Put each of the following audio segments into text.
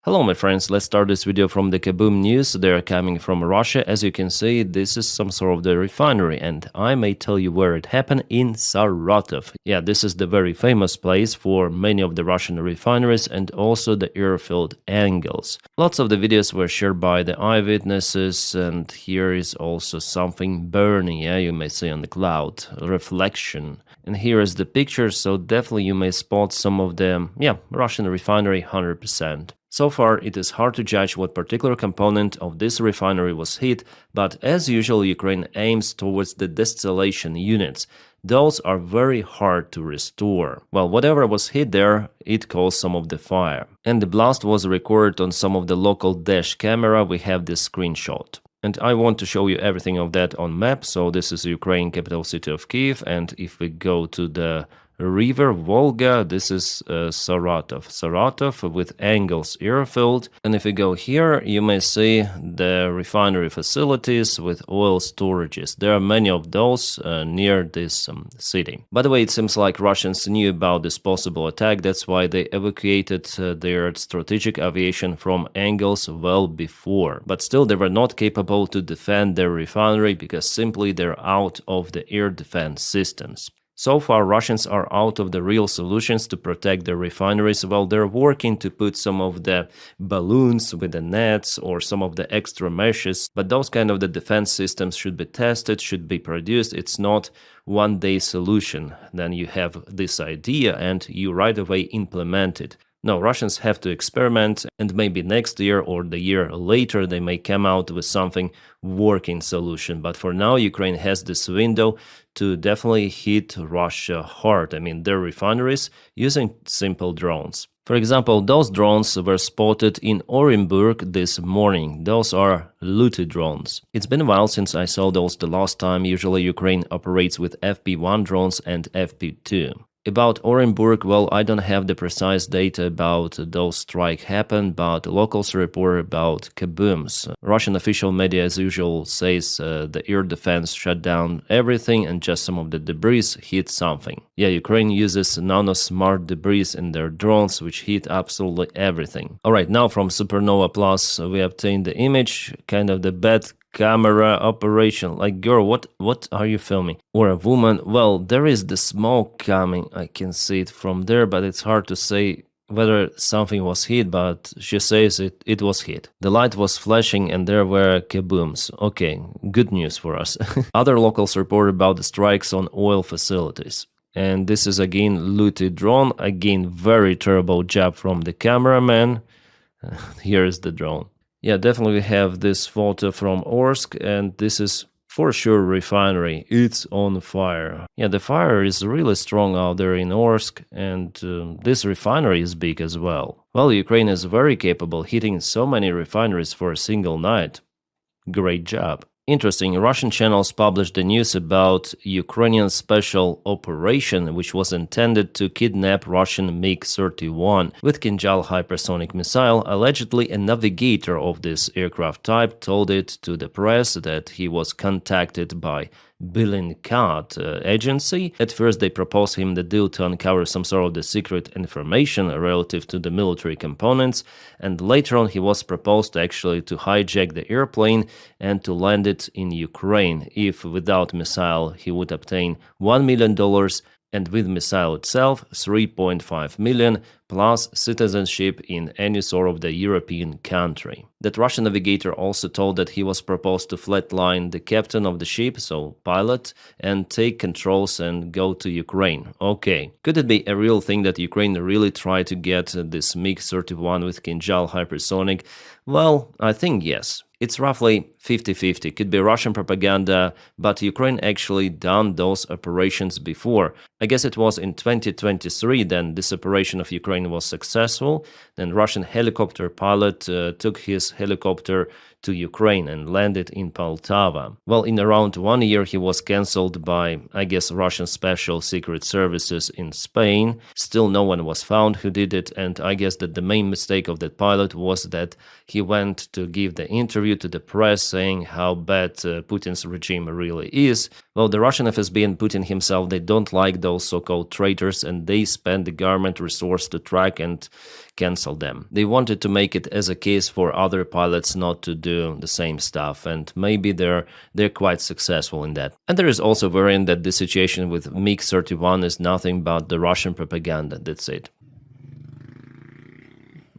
Hello my friends, let's start this video from the Kaboomed news. They're coming from Russia. As you can see, this is some sort of the refinery, and I may tell you where it happened: in Saratov. Yeah, this is the very famous place for many of the Russian refineries and also the airfield angles. Lots of the videos were shared by the eyewitnesses, and here is also something burning, yeah, you may see on the cloud, reflection. And here is the picture, so definitely you may spot some of the, Russian refinery 100%. So far, it is hard to judge what particular component of this refinery was hit, but as usual, Ukraine aims towards the distillation units. Those are very hard to restore. Well, whatever was hit there, it caused some of the fire. And the blast was recorded on some of the local dash camera. We have this screenshot. And I want to show you everything of that on map. So this is Ukraine capital city of Kiev, and if we go to the river Volga, this is Saratov with angles airfield. And if we go here, you may see the refinery facilities with oil storages. There are many of those near this city. By the way, it seems like Russians knew about this possible attack. That's why they evacuated their strategic aviation from angles well before. But still, they were not capable to defend their refinery because simply they're out of the air defense systems. So far, Russians are out of the real solutions to protect their refineries. Well, they're working to put some of the balloons with the nets or some of the extra meshes, but those kind of the defense systems should be tested, should be produced. It's not one-day solution. Then you have this idea and you right away implement it. No, Russians have to experiment, and maybe next year or the year later they may come out with something working solution. But for now, Ukraine has this window to definitely hit Russia hard. I mean, their refineries using simple drones. For example, those drones were spotted in Orenburg this morning. Those are looted drones. It's been a while since I saw those the last time. Usually Ukraine operates with FP1 drones and FP2. About Orenburg, well, I don't have the precise data about those strike happened, but locals report about kabooms. Russian official media, as usual, says the air defense shut down everything and just some of the debris hit something. Yeah, Ukraine uses nano-smart debris in their drones, which hit absolutely everything. Alright, now from Supernova Plus, we obtained the image, kind of the bad camera operation. Like, girl, what are you filming? Or a woman? Well, there is the smoke coming. I can see it from there, but it's hard to say whether something was hit, but she says it was hit. The light was flashing and there were kabooms. Okay, good news for us. Other locals report about the strikes on oil facilities. And this is again looted drone. Again, very terrible job from the cameraman. Here is the drone. Yeah, definitely we have this photo from Orsk, and this is for sure refinery. It's on fire. Yeah, the fire is really strong out there in Orsk, and this refinery is big as well. Well, Ukraine is very capable, hitting so many refineries for a single night. Great job. Interesting, Russian channels published the news about Ukrainian special operation, which was intended to kidnap Russian MiG-31 with Kinjal hypersonic missile. Allegedly, a navigator of this aircraft type told it to the press that he was contacted by Bellingcat agency. At first, they proposed him the deal to uncover some sort of the secret information relative to the military components, and later on he was proposed actually to hijack the airplane and to land it in Ukraine. If without missile he would obtain $1 million, and with missile itself $3.5 million, plus citizenship in any sort of the European country. That Russian navigator also told that he was proposed to flatline the captain of the ship, so pilot, and take controls and go to Ukraine. Okay, could it be a real thing that Ukraine really tried to get this MiG-31 with Kinjal hypersonic? Well, I think yes. It's roughly 50-50. Could be Russian propaganda, but Ukraine actually done those operations before. I guess it was in 2023 then this operation of Ukraine was successful. Then Russian helicopter pilot took his helicopter to Ukraine and landed in Poltava. Well, in around 1 year he was cancelled by, I guess, Russian special secret services in Spain. Still no one was found who did it, and I guess that the main mistake of that pilot was that he went to give the interview to the press saying how bad Putin's regime really is. Well, the Russian FSB and Putin himself, they don't like those so-called traitors, and they spend the government resource to track and cancel them. They wanted to make it as a case for other pilots not to do the same stuff, and maybe they're quite successful in that. And there is also variant that the situation with MiG-31 is nothing but the Russian propaganda. That's it.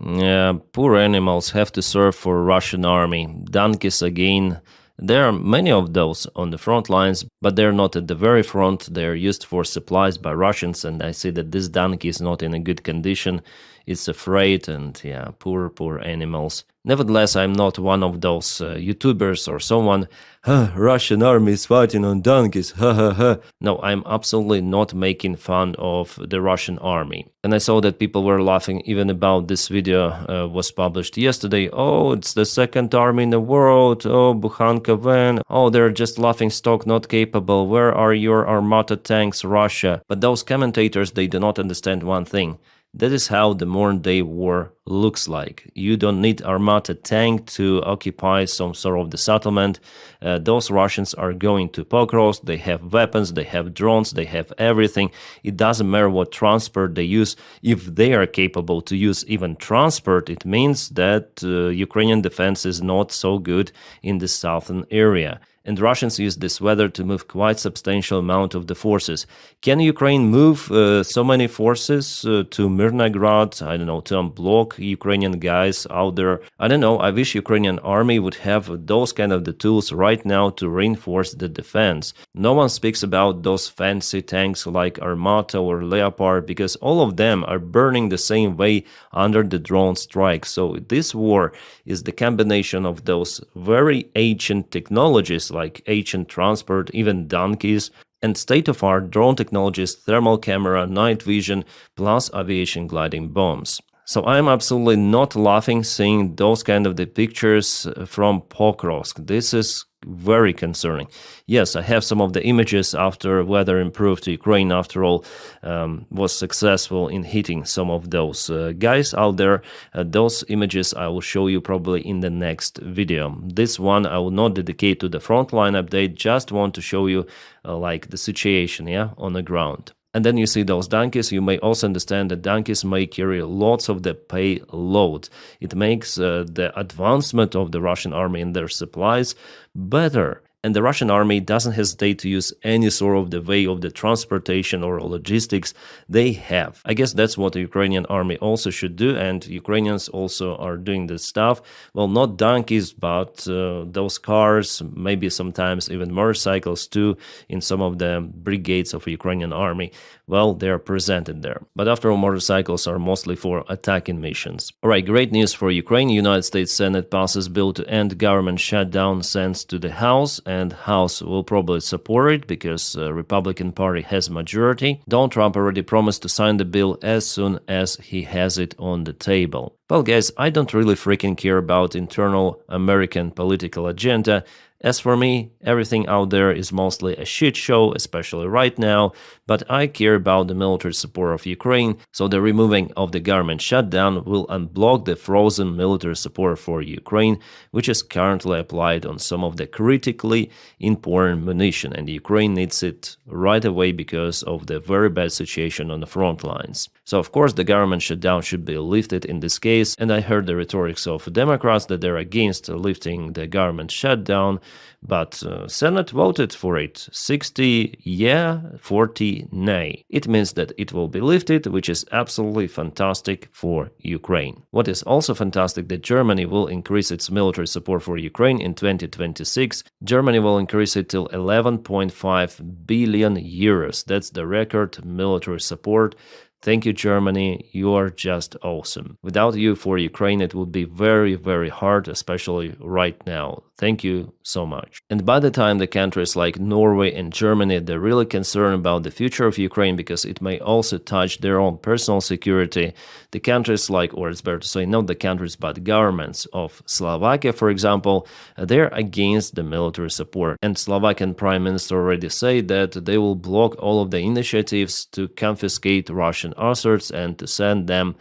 Yeah, poor animals have to serve for Russian army. Donkeys again. There are many of those on the front lines, but they're not at the very front. They're used for supplies by Russians, and I see that this donkey is not in a good condition. It's afraid, and yeah, poor animals. Nevertheless, I'm not one of those YouTubers or someone, Russian army is fighting on donkeys, ha ha ha. No, I'm absolutely not making fun of the Russian army. And I saw that people were laughing even about this video was published yesterday. Oh, it's the second army in the world. Oh, Bukhanka van. Oh, they're just laughing stock, not capable. Where are your Armata tanks, Russia? But those commentators, they do not understand one thing. That is how the modern-day war looks like. You don't need Armata tank to occupy some sort of the settlement. Those Russians are going to Pokrovsk, they have weapons, they have drones, they have everything. It doesn't matter what transport they use. If they are capable to use even transport, it means that Ukrainian defense is not so good in the southern area. And Russians use this weather to move quite substantial amount of the forces. Can Ukraine move so many forces to Mirnograd, I don't know, to unblock Ukrainian guys out there? I don't know, I wish Ukrainian army would have those kind of the tools right now to reinforce the defense. No one speaks about those fancy tanks like Armata or Leopard because all of them are burning the same way under the drone strike. So this war is the combination of those very ancient technologies like ancient transport, even donkeys, and state-of-art drone technologies, thermal camera, night vision, plus aviation gliding bombs. So I'm absolutely not laughing seeing those kind of the pictures from Pokrovsk. This is very concerning. Yes, I have some of the images after weather improved. Ukraine, after all, was successful in hitting some of those guys out there. Those images I will show you probably in the next video. This one I will not dedicate to the frontline update, just want to show you like the situation, yeah, on the ground. And then you see those donkeys. You may also understand that donkeys may carry lots of the payload. It makes the advancement of the Russian army and their supplies better. And the Russian army doesn't hesitate to use any sort of the way of the transportation or logistics they have. I guess that's what the Ukrainian army also should do, and Ukrainians also are doing this stuff. Well, not donkeys, but those cars, maybe sometimes even motorcycles too, in some of the brigades of the Ukrainian army. Well, they are presented there. But after all, motorcycles are mostly for attacking missions. Alright, great news for Ukraine. United States Senate passes bill to end government shutdown, sends to the House, and House will probably support it because Republican Party has majority. Donald Trump already promised to sign the bill as soon as he has it on the table. Well, guys, I don't really freaking care about internal American political agenda. As for me, everything out there is mostly a shit show, especially right now, but I care about the military support of Ukraine, so the removing of the government shutdown will unblock the frozen military support for Ukraine, which is currently applied on some of the critically important munition, and Ukraine needs it right away because of the very bad situation on the front lines. So of course the government shutdown should be lifted in this case, and I heard the rhetorics of Democrats that they're against lifting the government shutdown, but Senate voted for it. 60 yeah, 40 nay. It means that it will be lifted, which is absolutely fantastic for Ukraine. What is also fantastic that Germany will increase its military support for Ukraine in 2026. Germany will increase it till 11.5 billion euros. That's the record military support. Thank you, Germany. You are just awesome. Without you for Ukraine, it would be very, very hard, especially right now. Thank you so much. And by the time the countries like Norway and Germany, they're really concerned about the future of Ukraine because it may also touch their own personal security. The countries like, or it's better to say not the countries, but governments of Slovakia, for example, they're against the military support. And Slovakian Prime Minister already said that they will block all of the initiatives to confiscate Russian assets and to send them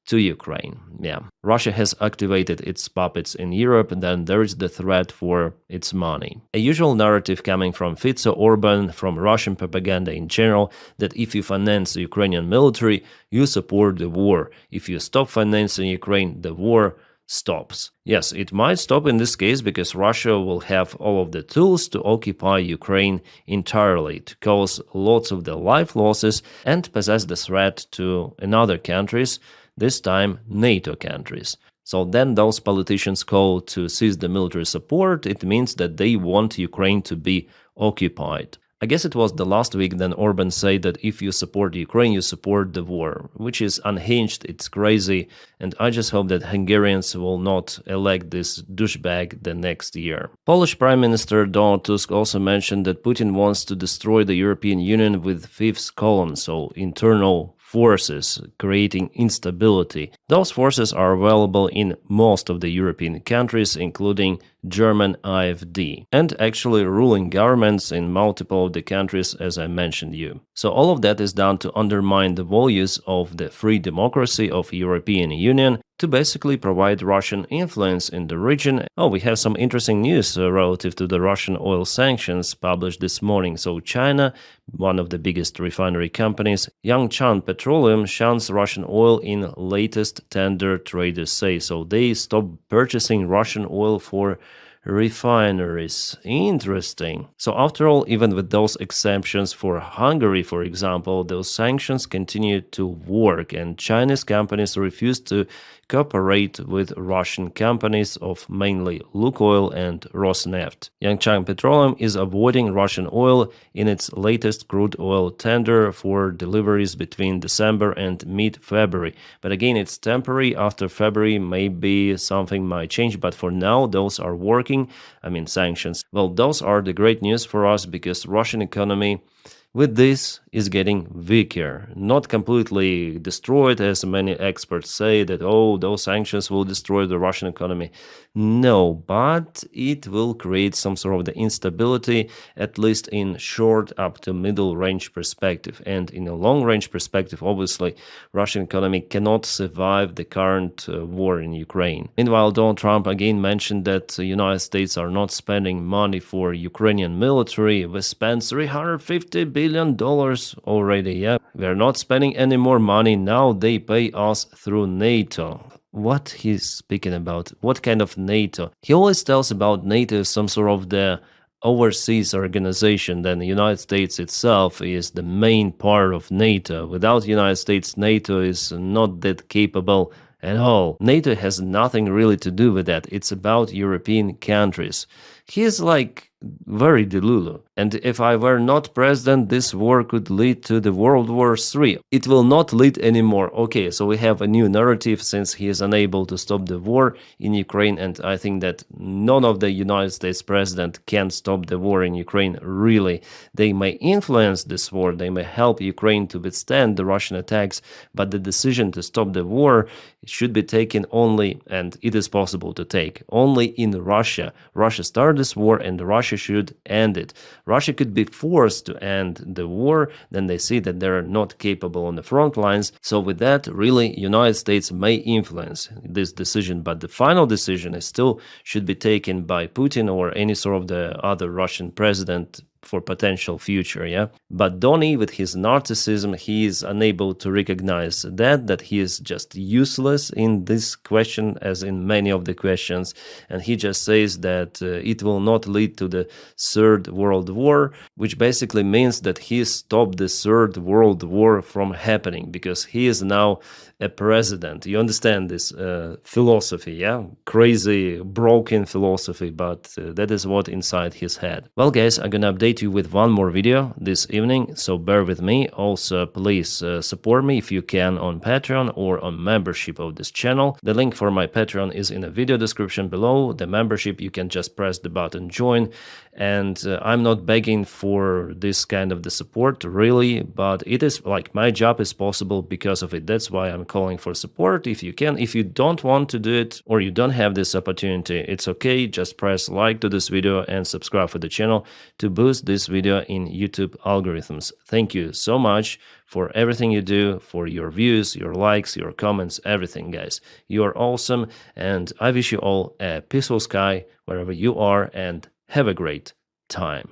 to Ukraine. Yeah, Russia has activated its puppets in Europe, and then there is the threat for its money. A usual narrative coming from Fico, Orban, from Russian propaganda in general, that if you finance the Ukrainian military, you support the war. If you stop financing Ukraine, the war stops. Yes, it might stop in this case because Russia will have all of the tools to occupy Ukraine entirely, to cause lots of the life losses and possess the threat to another countries, this time NATO countries. So then those politicians call to cease the military support. It means that they want Ukraine to be occupied. I guess it was the last week then Orban said that if you support Ukraine, you support the war, which is unhinged, it's crazy, and I just hope that Hungarians will not elect this douchebag the next year. Polish Prime Minister Donald Tusk also mentioned that Putin wants to destroy the European Union with fifth column, so internal forces creating instability. Those forces are available in most of the European countries, including German AfD, and actually ruling governments in multiple of the countries, as I mentioned you. So all of that is done to undermine the values of the free democracy of European Union, to basically provide Russian influence in the region. Oh, we have some interesting news relative to the Russian oil sanctions published this morning. So China, one of the biggest refinery companies, Yangchang Petroleum, shuns Russian oil in latest tender, traders say. So they stopped purchasing Russian oil for refineries. Interesting. So after all, even with those exemptions for Hungary, for example, those sanctions continue to work, and Chinese companies refuse to cooperate with Russian companies of mainly Lukoil and Rosneft. Yangchang Petroleum is avoiding Russian oil in its latest crude oil tender for deliveries between December and mid-February. But again, it's temporary. After February, maybe something might change, but for now, those are working. I mean, sanctions. Well, those are the great news for us because Russian economy with this is getting weaker, not completely destroyed, as many experts say that, oh, those sanctions will destroy the Russian economy. No, but it will create some sort of the instability, at least in short up to middle range perspective. And in a long range perspective, obviously, Russian economy cannot survive the current war in Ukraine. Meanwhile, Donald Trump again mentioned that the United States are not spending money for Ukrainian military. We spent $350 billion already, yeah. We're not spending any more money now, they pay us through NATO. What he's speaking about? What kind of NATO? He always tells about NATO as some sort of the overseas organization. Then the United States itself is the main part of NATO. Without the United States, NATO is not that capable at all. NATO has nothing really to do with that. It's about European countries. He's like very delulu. And if I were not president, this war could lead to the World War III. It will not lead anymore. Okay, so we have a new narrative since he is unable to stop the war in Ukraine, and I think that none of the United States president can stop the war in Ukraine, really. They may influence this war, they may help Ukraine to withstand the Russian attacks, but the decision to stop the war should be taken only, and it is possible to take, only in Russia. Russia started this war and Russia should end it. Russia could be forced to end the war, then they see that they're not capable on the front lines. So with that, really, United States may influence this decision, but the final decision is still should be taken by Putin or any sort of the other Russian president for potential future, yeah? But Donny, with his narcissism, he is unable to recognize that he is just useless in this question, as in many of the questions, and he just says that it will not lead to the Third World War, which basically means that he stopped the Third World War from happening, because he is now a president. You understand this philosophy, yeah? Crazy, broken philosophy, but that is what inside his head. Well, guys, I'm gonna update you with one more video this evening, so bear with me. Also, please support me if you can on Patreon or on membership of this channel. The link for my Patreon is in the video description below. The membership, you can just press the button join, and I'm not begging for this kind of the support, really, but it is like my job is possible because of it. That's why I'm calling for support if you can. If you don't want to do it or you don't have this opportunity, it's okay. Just press like to this video and subscribe for the channel to boost boost this video in YouTube algorithms. Thank you so much for everything you do, for your views, your likes, your comments, everything, guys. You are awesome, and I wish you all a peaceful sky wherever you are, and have a great time.